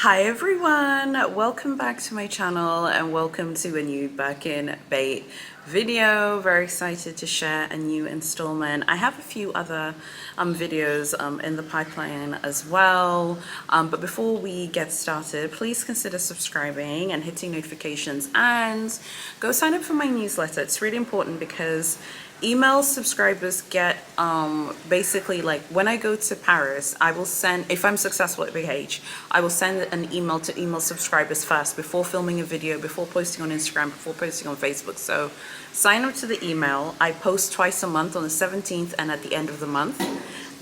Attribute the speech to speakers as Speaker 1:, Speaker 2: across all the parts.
Speaker 1: Hi everyone, welcome back to my channel and welcome to a new Birkin bait video. Very excited to share a new installment. I have a few other videos in the pipeline as well, but before we get started, please consider subscribing and hitting notifications and go sign up for my newsletter. It's really important because email subscribers get basically, like, when I go to Paris, I will send, if I'm successful at BH, I will send an email to email subscribers first before filming a video, before posting on Instagram, before posting on Facebook. So sign up to the email. I post twice a month, on the 17th and at the end of the month.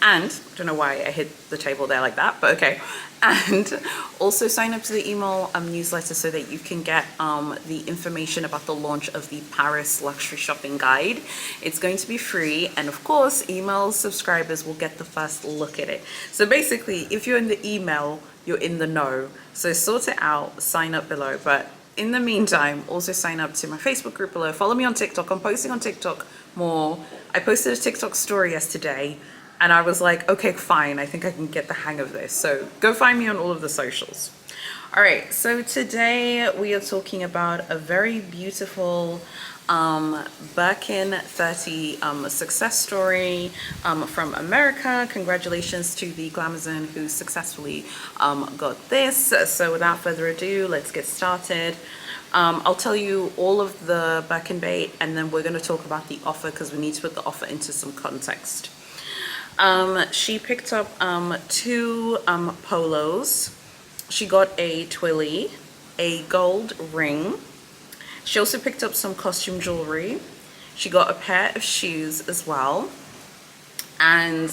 Speaker 1: And I don't know why I hit the table there like that, but okay. And also sign up to the email newsletter so that you can get the information about the launch of the Paris luxury shopping guide. It's going to be free, and of course email subscribers will get the first look at it. So basically, if you're in the email, you're in the know. So sort it out, sign up below. But in the meantime, also sign up to my Facebook group below. Follow me on TikTok. I'm posting on TikTok more. I posted a TikTok story yesterday and I was like, okay, fine, I think I can get the hang of this. So go find me on all of the socials. All right, so today we are talking about a very beautiful Birkin 30 success story from America. Congratulations to the Glamazon who successfully got this. So without further ado, let's get started. I'll tell you all of the Birkin bait, and then we're going to talk about the offer because we need to put the offer into some context. She picked up two polos. She got a twilly, a gold ring. She also picked up some costume jewelry. She got a pair of shoes as well. And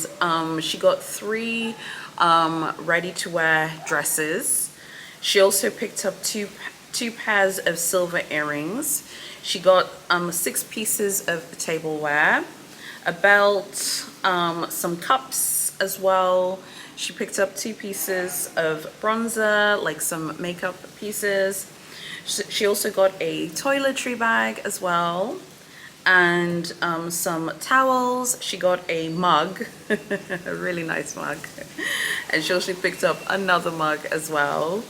Speaker 1: she got three ready-to-wear dresses. She also picked up two pairs of silver earrings. She got 6 pieces of tableware, a belt, some cups as well. She picked up 2 pieces of bronzer, like some makeup pieces. She also got a toiletry bag as well, and some towels. She got a mug, a really nice mug. And she also picked up another mug as well.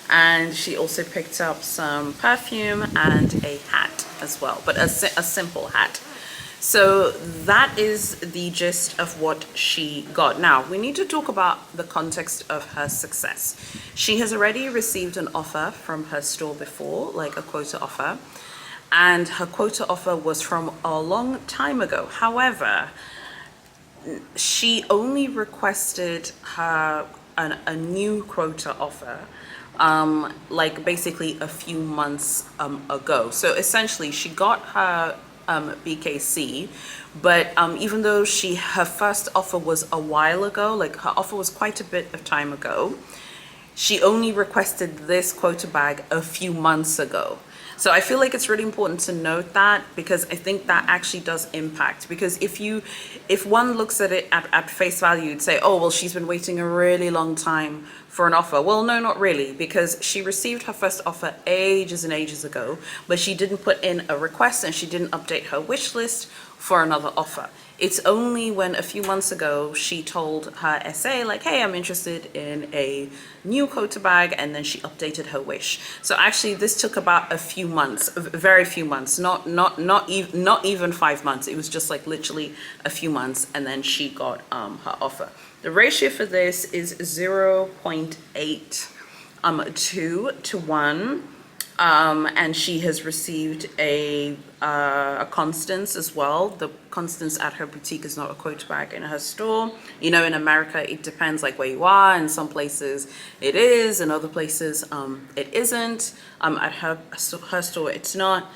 Speaker 1: And she also picked up some perfume and a hat as well, but a simple hat. So that is the gist of what she got. Now, we need to talk about the context of her success. She has already received an offer from her store before, like a quota offer, and her quota offer was from a long time ago. However, she only requested a new quota offer like basically a few months ago. So essentially she got her BKC, but even though her first offer was a while ago, like her offer was quite a bit of time ago, she only requested this quota bag a few months ago. So I feel like it's really important to note that, because I think that actually does impact. Because if one looks at it at face value, you'd say, oh, well, she's been waiting a really long time for an offer. Well, no, not really, because she received her first offer ages and ages ago, but she didn't put in a request and she didn't update her wish list for another offer. It's only when a few months ago she told her SA, like, hey, I'm interested in a new quota bag, and then she updated her wish. So actually this took about a few months, very few months, not even 5 months. It was just like literally a few months, and then she got her offer. The ratio for this is 0.8 2 to 1. And she has received a Constance as well. The Constance at her boutique is not a quota bag in her store. You know, in America, it depends like where you are. In some places it is, in other places it isn't. At her store it's not.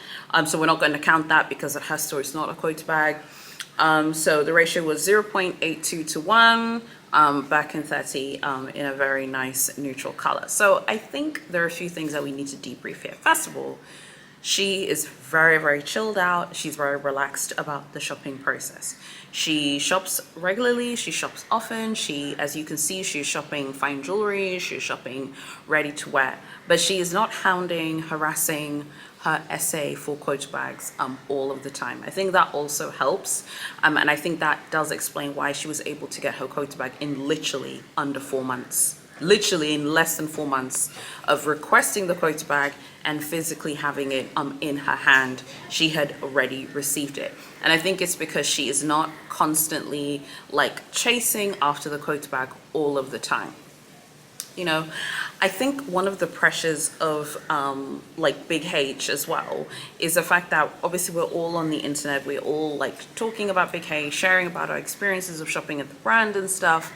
Speaker 1: So we're not going to count that because at her store it's not a quota bag. So the ratio was 0.82 to 1. Birkin 30 in a very nice neutral color. So I think there are a few things that we need to debrief here. First of all, she is very, very chilled out. She's very relaxed about the shopping process. She shops regularly, she shops often. As you can see, she's shopping fine jewelry, she's shopping ready to wear, but she is not hounding, harassing her SA for quota bags all of the time. I think that also helps, and I think that does explain why she was able to get her quota bag in literally under 4 months. literally in less than 4 months of requesting the quota bag and physically having it in her hand, she had already received it. And I think it's because she is not constantly like chasing after the quota bag all of the time. You know, I think one of the pressures of like Big H as well is the fact that obviously we're all on the internet, we're all like talking about Big H, sharing about our experiences of shopping at the brand and stuff.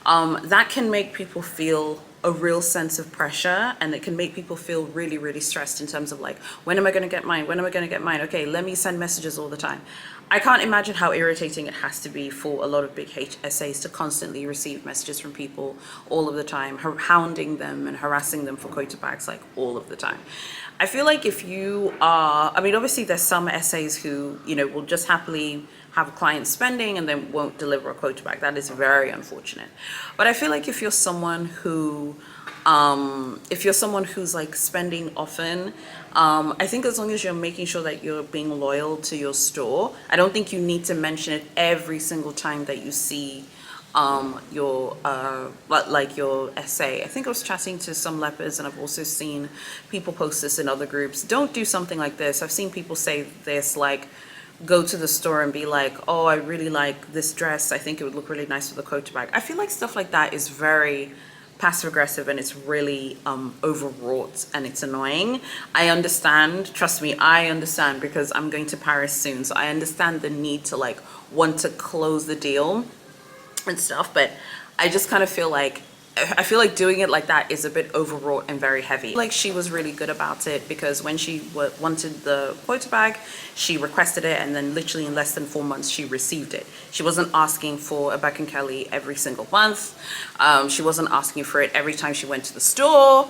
Speaker 1: That can make people feel a real sense of pressure, and it can make people feel really, really stressed in terms of like, when am I going to get mine? When am I going to get mine? Okay, let me send messages all the time. I can't imagine how irritating it has to be for a lot of Big H essays to constantly receive messages from people all of the time, hounding them and harassing them for quota bags like all of the time. I feel like if you are, I mean, obviously there's some essays who, you know, will just happily have clients spending and then won't deliver a quota bag. That is very unfortunate. But I feel like if you're someone who, who's like spending often, I think as long as you're making sure that you're being loyal to your store, I don't think you need to mention it every single time that you see your essay. I think I was chatting to some lepers, and I've also seen people post this in other groups. Don't do something like this. I've seen people say this, like, go to the store and be like, oh, I really like this dress, I think it would look really nice with a quota bag. I feel like stuff like that is very passive aggressive, and it's really overwrought, and it's annoying. I understand, trust me, I understand, because I'm going to Paris soon, so I understand the need to like want to close the deal and stuff, but I just kind of feel like doing it like that is a bit overwrought and very heavy. Like, she was really good about it, because when she wanted the quota bag, she requested it, and then literally in less than 4 months she received it. She wasn't asking for a Birkin Kelly every single month. She wasn't asking for it every time she went to the store.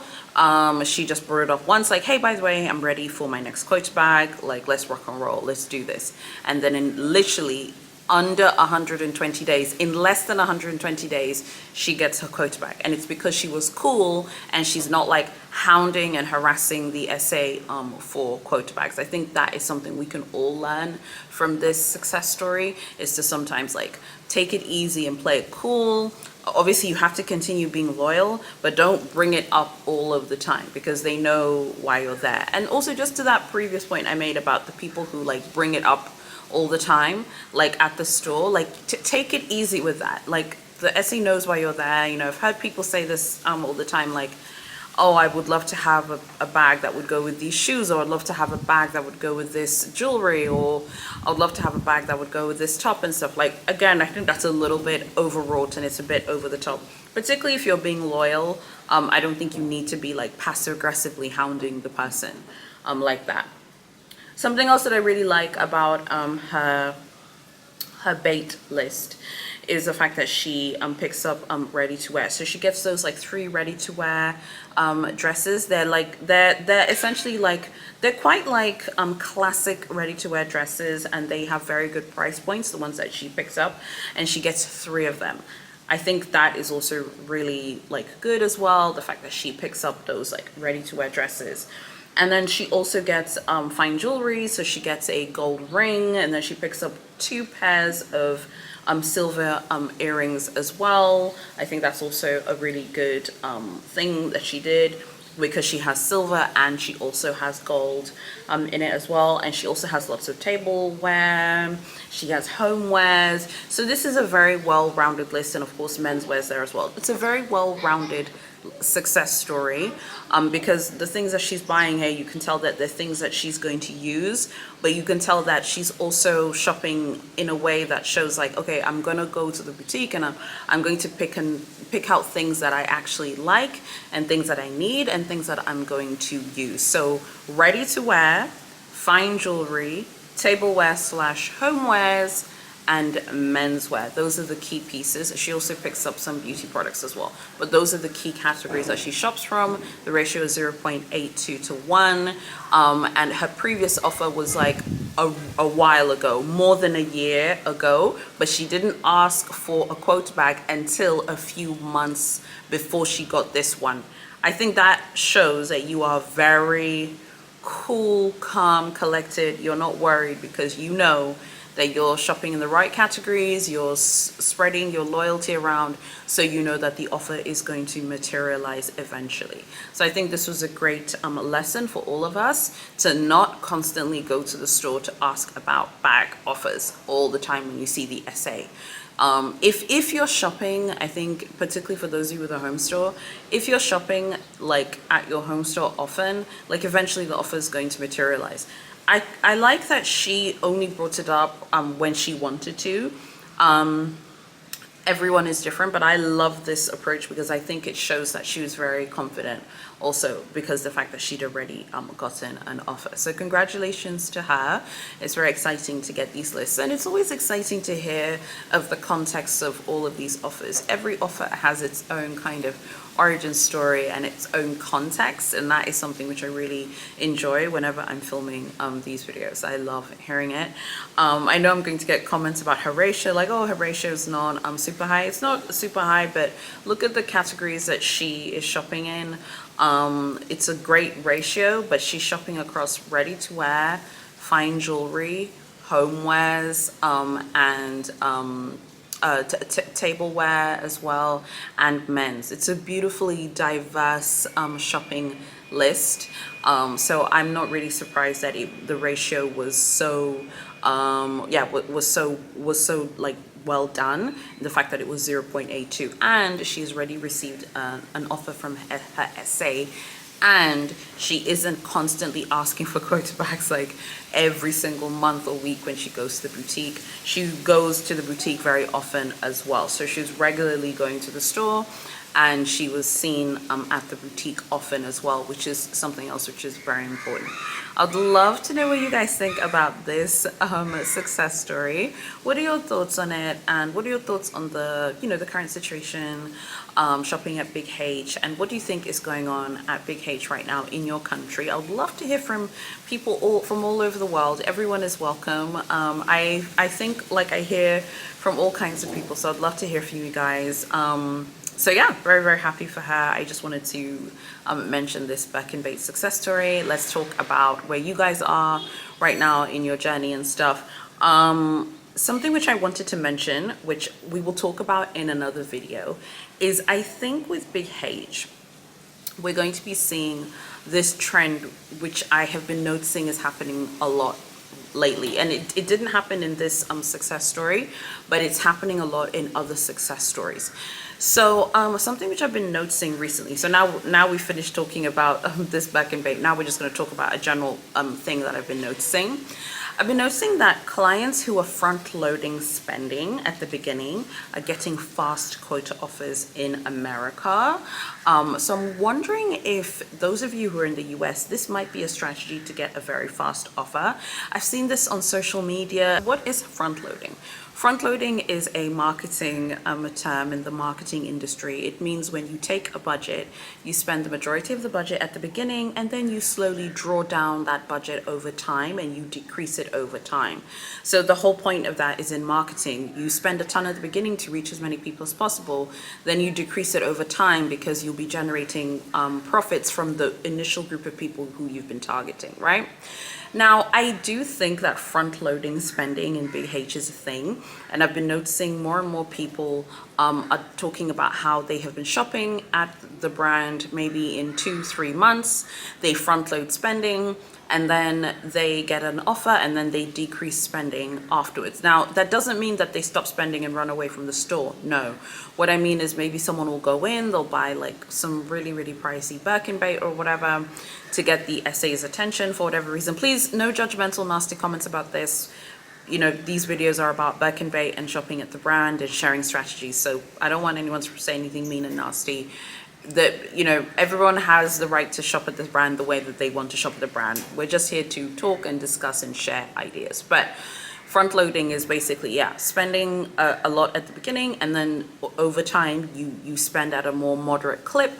Speaker 1: She just brought it up once, like, hey, by the way, I'm ready for my next quota bag, like, let's rock and roll, let's do this. And then in literally under 120 days, in less than 120 days, she gets her quota bag. And it's because she was cool, and she's not like hounding and harassing the SA for quota bags. I think that is something we can all learn from this success story, is to sometimes like take it easy and play it cool. Obviously you have to continue being loyal, but don't bring it up all of the time, because they know why you're there. And also, just to that previous point I made about the people who like bring it up all the time, like at the store, like take it easy with that. Like, the SE knows why you're there. You know, I've heard people say this all the time, like, oh, I would love to have a bag that would go with these shoes, or I'd love to have a bag that would go with this jewelry, or I'd love to have a bag that would go with this top and stuff. Like, again, I think that's a little bit overwrought, and it's a bit over the top, particularly if you're being loyal. I don't think you need to be like passive aggressively hounding the person like that. Something else that I really like about her bait list is the fact that she picks up ready to wear. So she gets those like 3 ready to wear dresses. They're essentially like, they're quite like classic ready to wear dresses, and they have very good price points, the ones that she picks up, and she gets 3 of them. I think that is also really like good as well, the fact that she picks up those like ready to wear dresses. And then she also gets fine jewelry. So she gets a gold ring, and then she picks up 2 pairs of silver earrings as well. I think that's also a really good thing that she did, because she has silver and she also has gold in it as well. And she also has lots of tableware, she has homewares. So this is a very well-rounded list, and of course menswear's there as well. It's a very well-rounded success story, because the things that she's buying here, you can tell that they're things that she's going to use, but you can tell that she's also shopping in a way that shows like, okay, I'm gonna go to the boutique, and I'm going to pick out things that I actually like, and things that I need, and things that I'm going to use. So ready to wear, fine jewelry, tableware / homewares, and menswear. Those are the key pieces. She also picks up some beauty products as well, but those are the key categories that she shops from. The ratio is 0.82 to 1, and her previous offer was like a while ago, more than a year ago, but she didn't ask for a quota bag until a few months before she got this one. I think that shows that you are very cool, calm, collected. You're not worried, because you know that you're shopping in the right categories, you're spreading your loyalty around, so you know that the offer is going to materialize eventually. So I think this was a great lesson for all of us, to not constantly go to the store to ask about bag offers all the time when you see the SA. If you're shopping, I think particularly for those of you with a home store, if you're shopping like at your home store often, like eventually the offer is going to materialize. I like that she only brought it up when she wanted to. Everyone is different, but I love this approach because I think it shows that she was very confident, also because the fact that she'd already gotten an offer. So congratulations to her. It's very exciting to get these lists, and it's always exciting to hear of the context of all of these offers. Every offer has its own kind of origin story and its own context, and that is something which I really enjoy whenever I'm filming these videos. I love hearing it. I know I'm going to get comments about her ratio, like, oh, her ratio is not super high. It's not super high, but look at the categories that she is shopping in. It's a great ratio, but she's shopping across ready to wear, fine jewelry, homewares, and tableware as well, and men's. It's a beautifully diverse shopping list. So I'm not really surprised that the ratio was so was so like well done. The fact that it was 0.82, and she's already received an offer from her SA, and she isn't constantly asking for quota bags like every single month or week when she goes to the boutique. She goes to the boutique very often as well. So she's regularly going to the store, and she was seen at the boutique often as well, which is something else which is very important. I'd love to know what you guys think about this success story. What are your thoughts on it, and what are your thoughts on the the current situation shopping at Big H, and what do you think is going on at Big H right now in your country? I would love to hear from people from all over the world. Everyone is welcome. I think like I hear from all kinds of people, so I'd love to hear from you guys. So yeah, very, very happy for her. I just wanted to mention this Birkin Bait success story. Let's talk about where you guys are right now in your journey and stuff. Something which I wanted to mention, which we will talk about in another video, is I think with Big H, we're going to be seeing this trend, which I have been noticing is happening a lot lately. And it didn't happen in this success story, but it's happening a lot in other success stories. So something which I've been noticing recently, so now we finished talking about this Birkin Bait. Now we're just going to talk about a general thing that I've been noticing. I've been noticing that clients who are front-loading spending at the beginning are getting fast quota offers in America. So I'm wondering if those of you who are in the US, this might be a strategy to get a very fast offer. I've seen this on social media. What is front-loading? Front-loading is a marketing term in the marketing industry. It means when you take a budget, you spend the majority of the budget at the beginning, and then you slowly draw down that budget over time, and you decrease it over time. So the whole point of that is in marketing. You spend a ton at the beginning to reach as many people as possible, then you decrease it over time because you'll be generating profits from the initial group of people who you've been targeting, right? Now, I do think that front-loading spending in Big H is a thing, and I've been noticing more and more people are talking about how they have been shopping at the brand maybe in 2-3 months. They front-load spending, and then they get an offer, and then they decrease spending afterwards. Now, that doesn't mean that they stop spending and run away from the store. No. What I mean is maybe someone will go in, they'll buy like some really, really pricey Birkin Bait or whatever to get the SA's attention for whatever reason. Please, no judgmental, nasty comments about this. These videos are about Birkin Bait and shopping at the brand and sharing strategies. So I don't want anyone to say anything mean and nasty. That everyone has the right to shop at the brand the way that they want to shop at the brand. We're just here to talk and discuss and share ideas. But front loading is basically spending a lot at the beginning, and then over time you spend at a more moderate clip.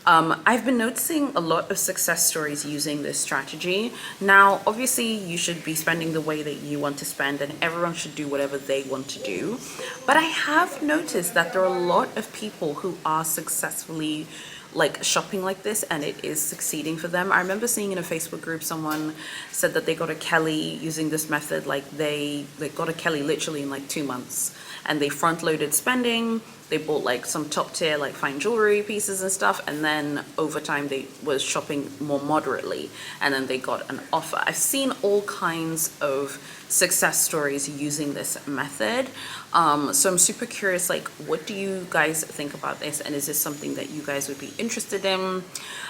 Speaker 1: I've been noticing a lot of success stories using this strategy. Now, obviously, you should be spending the way that you want to spend, and everyone should do whatever they want to do. But I have noticed that there are a lot of people who are successfully like shopping like this, and it is succeeding for them. I remember seeing in a Facebook group someone said that they got a Kelly using this method. Like they got a Kelly literally in like 2 months, and they front loaded spending. They bought like some top tier like fine jewelry pieces and stuff, and then over time they was shopping more moderately, and then they got an offer. I've seen all kinds of success stories using this method, so I'm super curious, like, what do you guys think about this, and is this something that you guys would be interested in?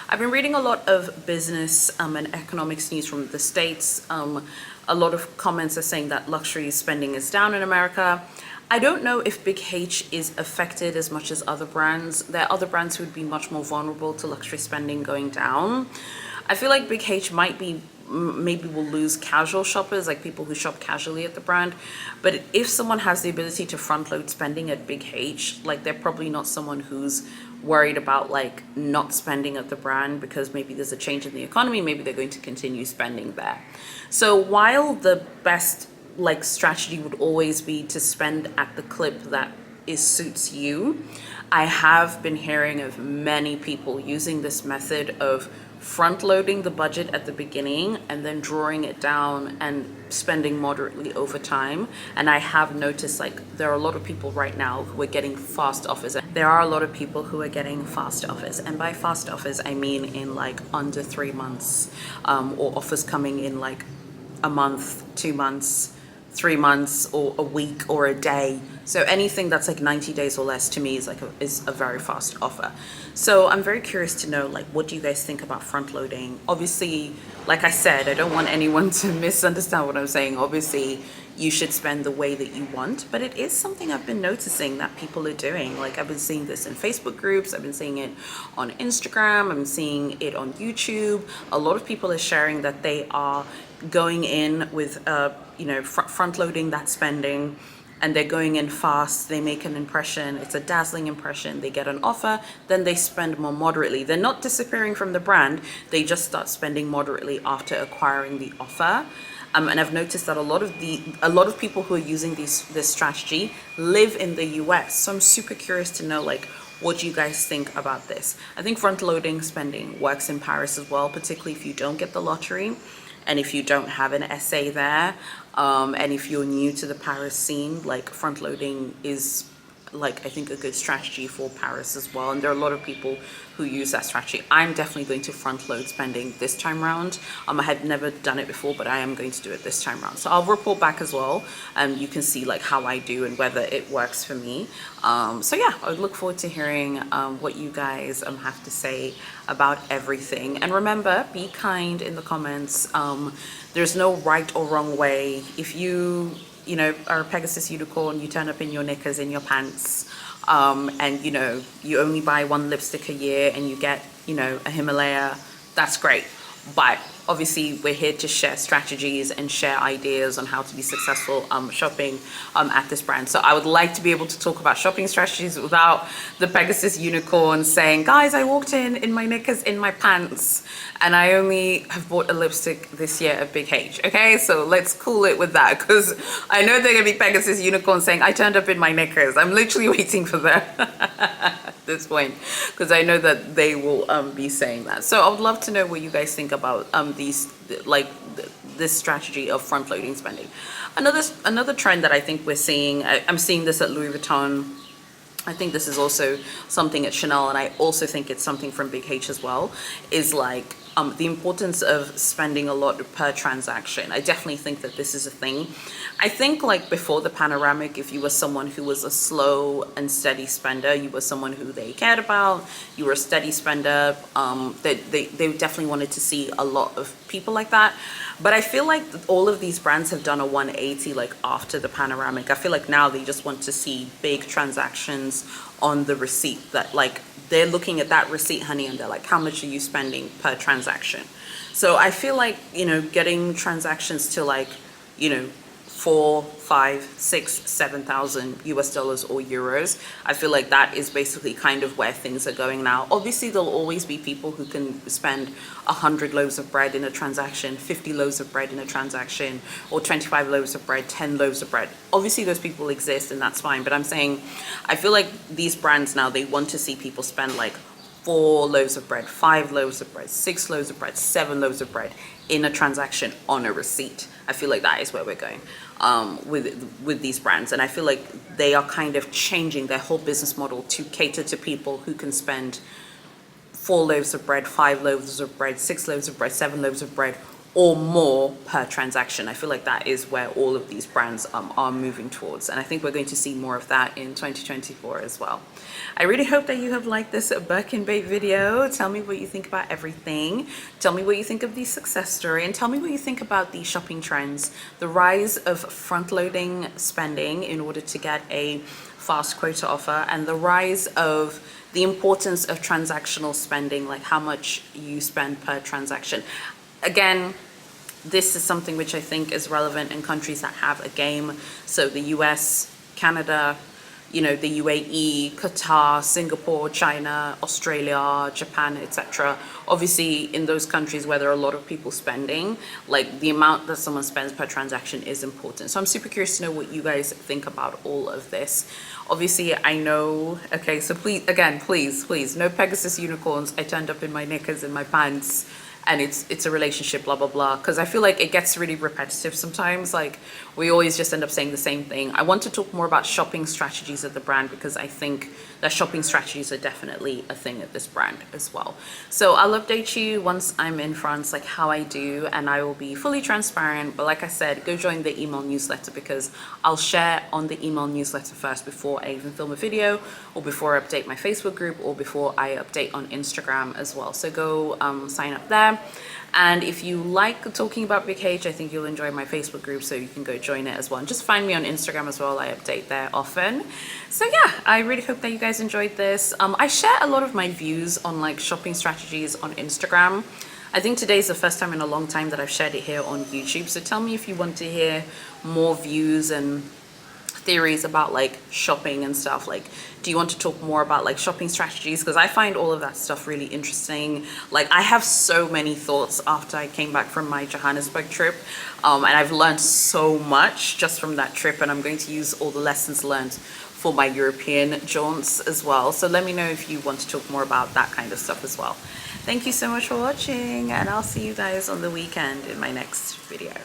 Speaker 1: I've been reading a lot of business and economics news from the States. A lot of comments are saying that luxury spending is down in America. I don't know if Big H is affected as much as other brands. There are other brands who would be much more vulnerable to luxury spending going down. I feel like Big H might be, maybe will lose casual shoppers, like people who shop casually at the brand. But if someone has the ability to front load spending at Big H, like they're probably not someone who's worried about like not spending at the brand because maybe there's a change in the economy, maybe they're going to continue spending there. So while the best like strategy would always be to spend at the clip that suits you, I have been hearing of many people using this method of front loading the budget at the beginning and then drawing it down and spending moderately over time. And I have noticed like there are a lot of people right now who are getting fast offers. There are a lot of people who are getting fast offers, and by fast offers I mean in like under 3 months, or offers coming in like a month, 2 months, 3 months, or a week, or a day. So anything that's like 90 days or less to me is like a very fast offer. So I'm very curious to know, like, what do you guys think about front loading? Obviously, like I said, I don't want anyone to misunderstand what I'm saying. Obviously, you should spend the way that you want, but it is something I've been noticing that people are doing. Like I've been seeing this in Facebook groups, I've been seeing it on Instagram, I'm seeing it on YouTube. A lot of people are sharing that they are going in with front loading that spending, and they're going in fast. They make an impression, it's a dazzling impression, they get an offer, then they spend more moderately. They're not disappearing from the brand, they just start spending moderately after acquiring the offer. And I've noticed that a lot of people who are using this strategy live in the US. So I'm super curious to know, like, what do you guys think about this? I think front loading spending works in Paris as well, particularly if you don't get the lottery and if you don't have an essay there, and if you're new to the Paris scene. Like front loading is, like, I think a good strategy for Paris as well, and there are a lot of people who use that strategy. I'm definitely going to front load spending this time round. I had never done it before, but I am going to do it this time round. So I'll report back as well, and you can see like how I do and whether it works for me. So yeah, I would look forward to hearing what you guys have to say about everything. And remember, be kind in the comments. There's no right or wrong way. If you are a Pegasus unicorn, you turn up in your knickers, in your pants, and you only buy one lipstick a year and you get a Himalaya, that's great. But obviously we're here to share strategies and share ideas on how to be successful shopping at this brand. So I would like to be able to talk about shopping strategies without the Pegasus unicorn saying, guys, I walked in my knickers, in my pants, and I only have bought a lipstick this year at Big H. Okay, so let's cool it with that, because I know they're gonna be Pegasus unicorn saying I turned up in my knickers. I'm literally waiting for that at this point, because I know that they will be saying that. So I would love to know what you guys think about this strategy of front loading spending. Another trend that I think we're seeing, I'm seeing this at Louis Vuitton. I think this is also something at Chanel, and I also think it's something from Big H as well, is like the importance of spending a lot per transaction. I definitely think that this is a thing. I think like before the panoramic, if you were someone who was a slow and steady spender, you were someone who they cared about, you were a steady spender, they definitely wanted to see a lot of people like that. But I feel like all of these brands have done a 180 like after the panoramic. I feel like now they just want to see big transactions on the receipt, that like they're looking at that receipt, honey, and they're like, how much are you spending per transaction? So I feel like, getting transactions to like, 4, 5, 6, 7,000 US dollars or euros, I feel like that is basically kind of where things are going now. Obviously, there'll always be people who can spend 100 loaves of bread in a transaction, 50 loaves of bread in a transaction, or 25 loaves of bread, 10 loaves of bread. Obviously, those people exist, and that's fine. But I'm saying, I feel like these brands now, they want to see people spend like 4 loaves of bread, 5 loaves of bread, 6 loaves of bread, 7 loaves of bread in a transaction on a receipt. I feel like that is where we're going with these brands, and I feel like they are kind of changing their whole business model to cater to people who can spend 4 loaves of bread, 5 loaves of bread, 6 loaves of bread, 7 loaves of bread, or more per transaction. I feel like that is where all of these brands are moving towards, and I think we're going to see more of that in 2024 as well. I really hope that you have liked this Birkin bait video. Tell me what you think about everything. Tell me what you think of the success story, and tell me what you think about the shopping trends, the rise of front-loading spending in order to get a fast quota offer, and the rise of the importance of transactional spending, like how much you spend per transaction. Again, this is something which I think is relevant in countries that have a game. So the US, Canada, you know, the UAE, Qatar, Singapore, China, Australia, Japan, etc. Obviously, in those countries where there are a lot of people spending, like the amount that someone spends per transaction is important. So I'm super curious to know what you guys think about all of this. Obviously, I know, okay, so please, again, please, no Pegasus unicorns. I turned up in my knickers and my pants, and it's a relationship, blah blah blah, because I feel like it gets really repetitive sometimes. Like we always just end up saying the same thing. I want to talk more about shopping strategies at the brand, because I think that shopping strategies are definitely a thing at this brand as well. So I'll update you once I'm in France, like how I do, and I will be fully transparent. But like I said, go join the email newsletter, because I'll share on the email newsletter first before I even film a video, or before I update my Facebook group, or before I update on Instagram as well. So go sign up there. And if you like talking about BKH, I think you'll enjoy my Facebook group, so you can go join it as well. And just find me on Instagram as well. I update there often. So yeah, I really hope that you guys enjoyed this. I share a lot of my views on like shopping strategies on Instagram. I think today is the first time in a long time that I've shared it here on YouTube. So tell me if you want to hear more views and theories about like shopping and stuff. Like, do you want to talk more about like shopping strategies? Because I find all of that stuff really interesting. Like, I have so many thoughts after I came back from my Johannesburg trip, and I've learned so much just from that trip, and I'm going to use all the lessons learned for my European jaunts as well. So let me know if you want to talk more about that kind of stuff as well. Thank you so much for watching, and I'll see you guys on the weekend in my next video.